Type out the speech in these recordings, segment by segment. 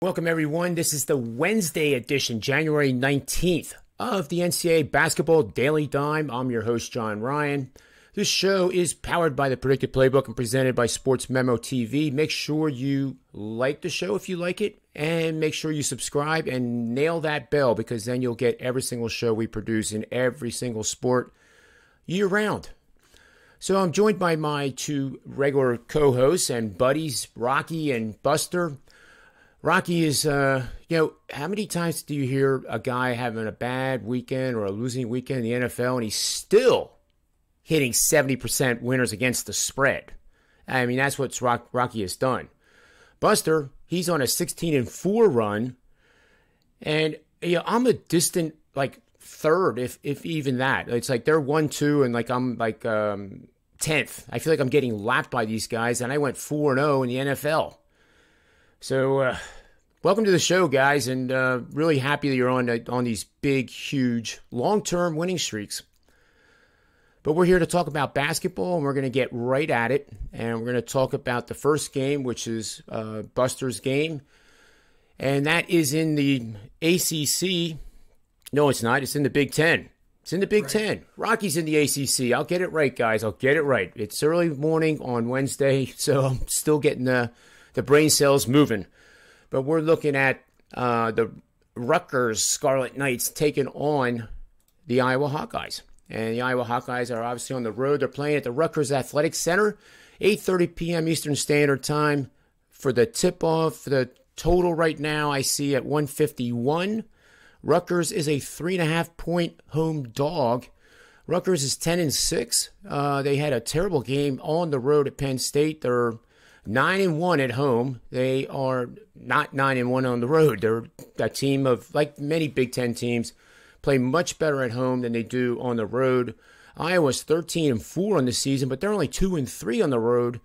Welcome, everyone. This is the Wednesday edition, January 19th, of the NCAA Basketball Daily Dime. I'm your host, John Ryan. This show is powered by the Predicted Playbook and presented by Sports Memo TV. Make sure you like the show if you like it, and make sure you subscribe and nail that bell, because then you'll get every single show we produce in every single sport year-round. So I'm joined by my two regular co-hosts and buddies, Rocky and Buster. Rocky is, how many times do you hear a guy having a bad weekend or a losing weekend in the NFL and he's still hitting 70% winners against the spread? I mean, that's what Rocky has done. Buster, he's on a 16-4 run, and I'm a distant third, if even that. It's like they're 1-2, and I'm 10th. I feel like I'm getting lapped by these guys, and I went 4-0 in the NFL. So, welcome to the show, guys, and really happy that you're on these big, huge, long-term winning streaks. But we're here to talk about basketball, and we're going to get right at it, and we're going to talk about the first game, which is Buster's game, and that is in the ACC. No, it's not. It's in the Big Ten. It's in the Big Ten. Rocky's in the ACC. I'll get it right, guys. I'll get it right. It's early morning on Wednesday, so I'm still getting the brain cells moving. But we're looking at the Rutgers Scarlet Knights taking on the Iowa Hawkeyes. And the Iowa Hawkeyes are obviously on the road. They're playing at the Rutgers Athletic Center, 8:30 p.m. Eastern Standard Time. For the tip-off, the total right now I see at 151. Rutgers is a 3.5-point home dog. Rutgers is 10-6. They had a terrible game on the road at Penn State. They're 9-1 at home. They are not 9-1 on the road. They're a team of, like many Big Ten teams, play much better at home than they do on the road. Iowa's 13-4 on the season, but they're only 2-3 on the road.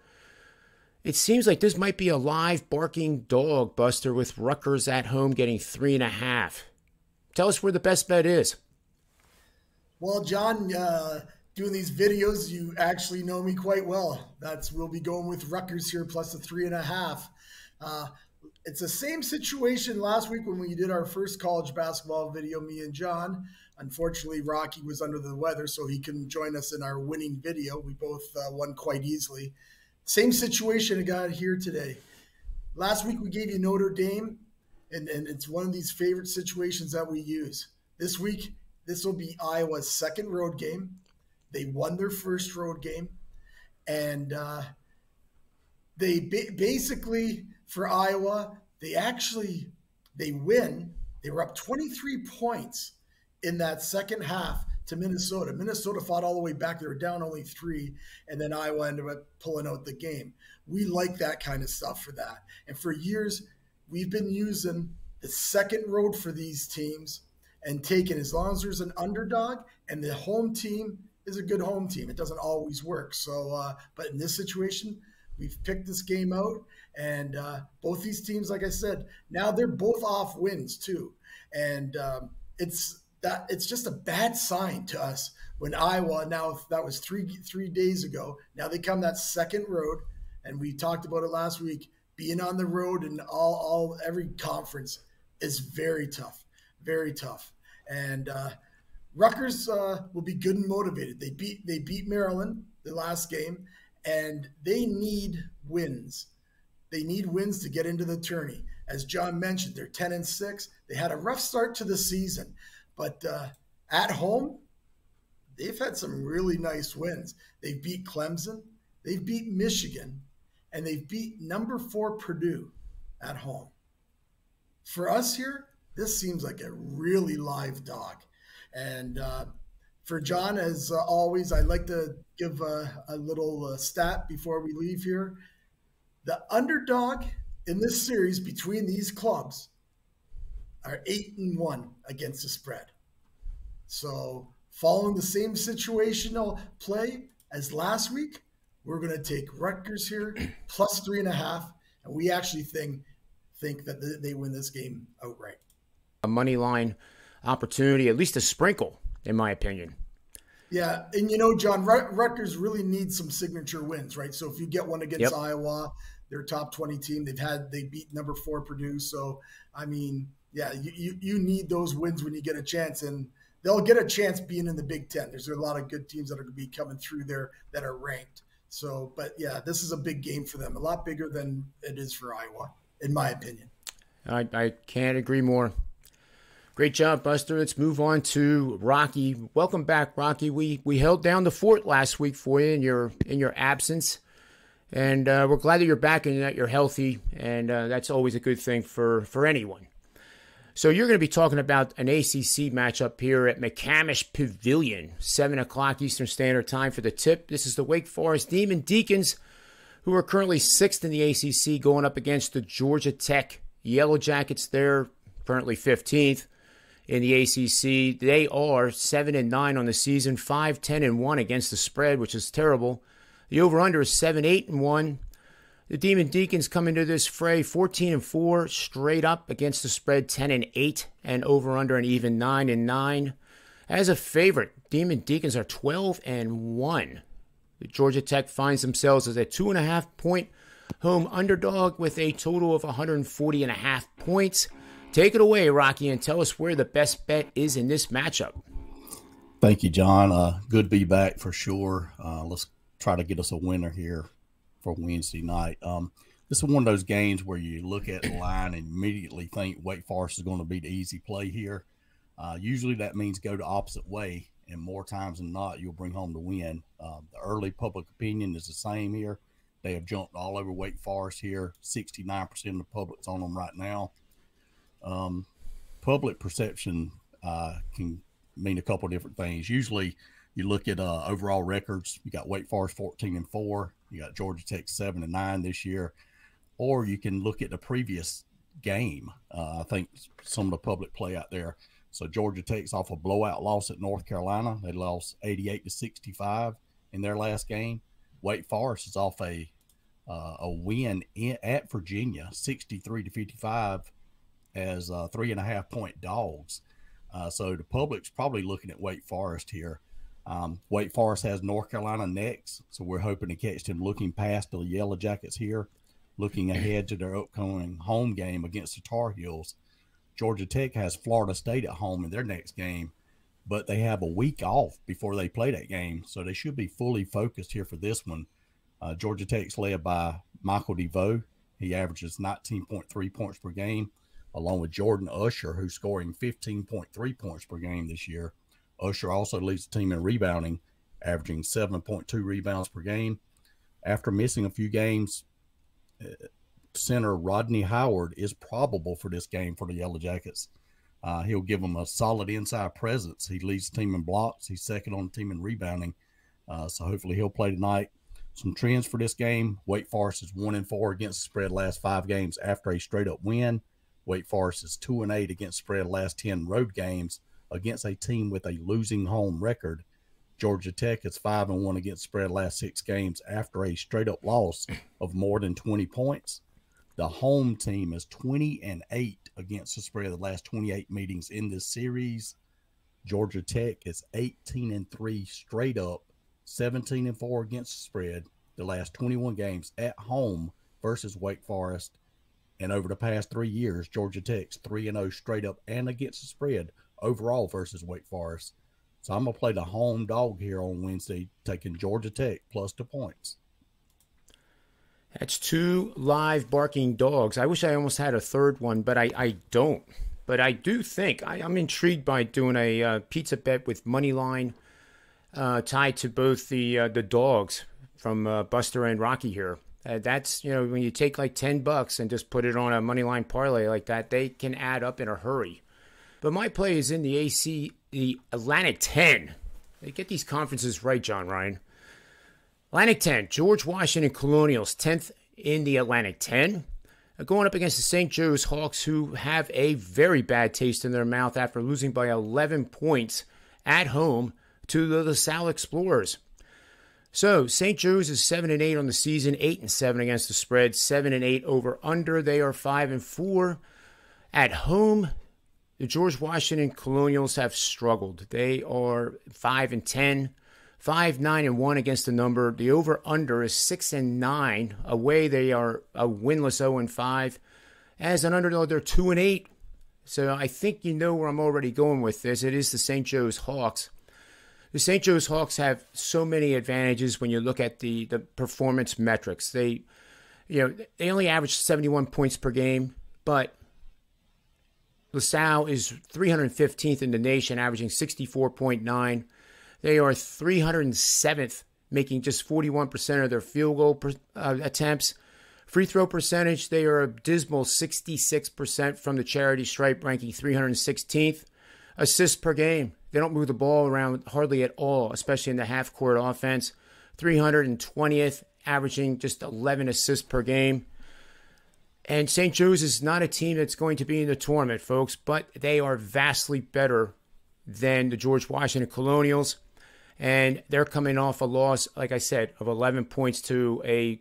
It seems like this might be a live barking dog, Buster, with Rutgers at home getting 3.5. Tell us where the best bet is. Well, John, doing these videos, you actually know me quite well. We'll be going with Rutgers here plus the 3.5. It's the same situation last week when we did our first college basketball video, me and John. Unfortunately, Rocky was under the weather, so he couldn't join us in our winning video. We both won quite easily. Same situation I got here today. Last week we gave you Notre Dame, and it's one of these favorite situations that we use. This week, this will be Iowa's second road game. They won their first road game, and they basically, for Iowa, they win. They were up 23 points in that second half to Minnesota. Minnesota fought all the way back. They were down only 3, and then Iowa ended up pulling out the game. We like that kind of stuff for that. And for years, we've been using the second road for these teams and taking, as long as there's an underdog and the home team is a good home team. It doesn't always work. So, but in this situation, we've picked this game out, and both these teams, like I said, now they're both off wins too, and it's just a bad sign to us when Iowa, now that was three days ago, now they come that second road, and we talked about it last week. Being on the road in every conference is very tough, and Rutgers will be good and motivated. They beat Maryland the last game, and they need wins. They need wins to get into the tourney. As John mentioned, they're 10-6. They had a rough start to the season, but at home, they've had some really nice wins. They've beat Clemson, they've beat Michigan, and they've beat number 4 Purdue at home. For us here, this seems like a really live dog. And for John, as always, I'd like to give a little stat before we leave here. The underdog in this series between these clubs are 8-1 against the spread. So following the same situational play as last week, we're going to take Rutgers here plus 3.5, and we actually think that they win this game outright. A money line opportunity, at least a sprinkle, in my opinion. Yeah, and John, Rutgers really needs some signature wins, right? So if you get one against Iowa, They're a top 20 team. They beat number 4 Purdue. So, I mean, yeah, you need those wins when you get a chance, and they'll get a chance being in the Big Ten. There's a lot of good teams that are going to be coming through there that are ranked. So, but yeah, this is a big game for them, a lot bigger than it is for Iowa, in my opinion. I can't agree more. Great job, Buster. Let's move on to Rocky. Welcome back, Rocky. We held down the fort last week for you in your absence, and we're glad that you're back and that you're healthy, and that's always a good thing for anyone. So you're going to be talking about an ACC matchup here at McCamish Pavilion, 7 o'clock Eastern Standard Time for the tip. This is the Wake Forest Demon Deacons, who are currently 6th in the ACC, going up against the Georgia Tech Yellow Jackets. They're currently 15th in the ACC. They are 7-9 on the season, 5-10-1 against the spread, which is terrible. The over-under is 7-8-1. The Demon Deacons come into this fray 14-4 straight up against the spread, 10-8, and over-under an even 9-9. As a favorite, Demon Deacons are 12-1. The Georgia Tech finds themselves as a 2.5-point home underdog with a total of 140.5 points. Take it away, Rocky, and tell us where the best bet is in this matchup. Thank you, John. Good to be back for sure. Let's try to get us a winner here for Wednesday night. This is one of those games where you look at the line and immediately think Wake Forest is going to be the easy play here. Usually that means go the opposite way, and more times than not, you'll bring home the win. The early public opinion is the same here. They have jumped all over Wake Forest here. 69% of the public's on them right now. Public perception can mean a couple of different things. Usually you look at overall records. You got Wake Forest 14-4. You got Georgia Tech 7-9 this year. Or you can look at the previous game. I think some of the public play out there. So Georgia Tech's off a blowout loss at North Carolina. They lost 88-65 in their last game. Wake Forest is off a win at Virginia, 63-55, as 3.5-point dogs. So the public's probably looking at Wake Forest here. Wake Forest has North Carolina next, so we're hoping to catch them looking past the Yellow Jackets here, looking ahead to their upcoming home game against the Tar Heels. Georgia Tech has Florida State at home in their next game, but they have a week off before they play that game, so they should be fully focused here for this one. Georgia Tech's led by Michael DeVoe. He averages 19.3 points per game, along with Jordan Usher, who's scoring 15.3 points per game this year. Usher also leads the team in rebounding, averaging 7.2 rebounds per game. After missing a few games, center Rodney Howard is probable for this game for the Yellow Jackets. He'll give them a solid inside presence. He leads the team in blocks. He's second on the team in rebounding. So hopefully he'll play tonight. Some trends for this game. Wake Forest is 1-4 against the spread last 5 games after a straight-up win. Wake Forest is 2-8 against the spread last 10 road games against a team with a losing home record. Georgia Tech is 5-1 against the spread last 6 games after a straight-up loss of more than 20 points. The home team is 20-8 against the spread of the last 28 meetings in this series. Georgia Tech is 18-3 straight up, 17-4 against the spread the last 21 games at home versus Wake Forest. And over the past 3 years, Georgia Tech's 3-0 straight up and against the spread overall versus Wake Forest. So I'm going to play the home dog here on Wednesday, taking Georgia Tech plus the points. That's 2 live barking dogs. I wish I almost had a third one, but I don't. But I do think I'm intrigued by doing a pizza bet with money line tied to both the dogs from Buster and Rocky here. That's, when you take like $10 and just put it on a money line parlay like that, they can add up in a hurry. But my play is in the Atlantic 10. They get these conferences right, John Ryan. Atlantic 10, George Washington Colonials, 10th in the Atlantic 10. Going up against the St. Joe's Hawks, who have a very bad taste in their mouth after losing by 11 points at home to the LaSalle Explorers. So, St. Joe's is 7-8 on the season, 8-7 against the spread, 7-8 over under. They are 5-4 at home. The George Washington Colonials have struggled. They are 5-10, 5-9-1 against the number. The over/under is 6-9. Away, they are a winless 0-5. As an underdog, they're 2-8. So I think you know where I'm already going with this. It is the St. Joe's Hawks. The St. Joe's Hawks have so many advantages when you look at the performance metrics. They only average 71 points per game, but LaSalle is 315th in the nation, averaging 64.9. They are 307th, making just 41% of their field goal attempts. Free throw percentage, they are a dismal 66% from the charity stripe, ranking 316th. Assists per game, they don't move the ball around hardly at all, especially in the half-court offense. 320th, averaging just 11 assists per game. And St. Joe's is not a team that's going to be in the tournament, folks, but they are vastly better than the George Washington Colonials. And they're coming off a loss, like I said, of 11 points to a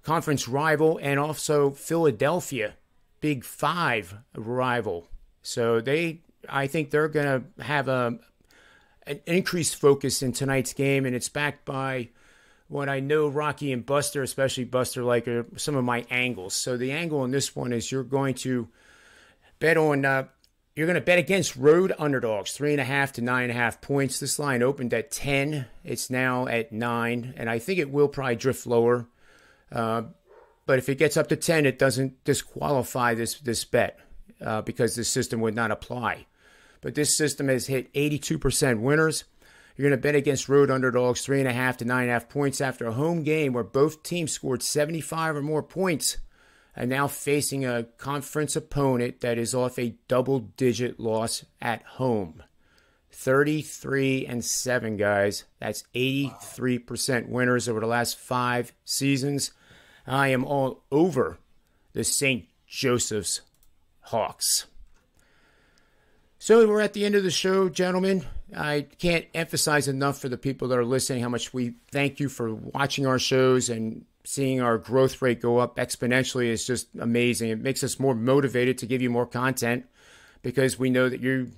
conference rival and also Philadelphia, Big Five rival. So I think they're going to have an increased focus in tonight's game, and it's backed by what I know Rocky and Buster, especially Buster, like some of my angles. So the angle in this one is you're going to bet against road underdogs, 3.5 to 9.5 points. This line opened at 10. It's now at 9, and I think it will probably drift lower. But if it gets up to 10, it doesn't disqualify this bet because this system would not apply. But this system has hit 82% winners. You're going to bet against road underdogs 3.5 to 9.5 points after a home game where both teams scored 75 or more points and now facing a conference opponent that is off a double-digit loss at home. 33-7, guys. That's 83% winners over the last 5 seasons. I am all over the St. Joseph's Hawks. So we're at the end of the show, gentlemen. I can't emphasize enough for the people that are listening how much we thank you for watching our shows, and seeing our growth rate go up exponentially is just amazing. It makes us more motivated to give you more content because we know that you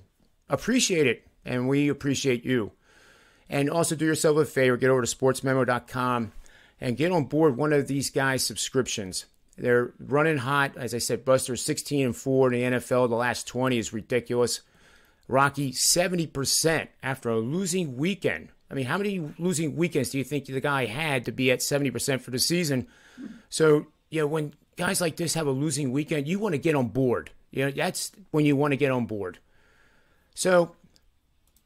appreciate it and we appreciate you. And also do yourself a favor, get over to sportsmemo.com and get on board one of these guys' subscriptions. They're running hot. As I said, Buster's 16-4 in the NFL. The last 20 is ridiculous. Rocky, 70% after a losing weekend. I mean, how many losing weekends do you think the guy had to be at 70% for the season? So, when guys like this have a losing weekend, you want to get on board. That's when you want to get on board. So,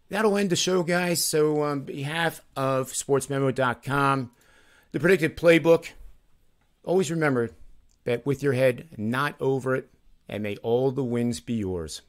that'll end the show, guys. So, on behalf of sportsmemo.com, the predicted playbook, always remember, bet with your head, not over it, and may all the wins be yours.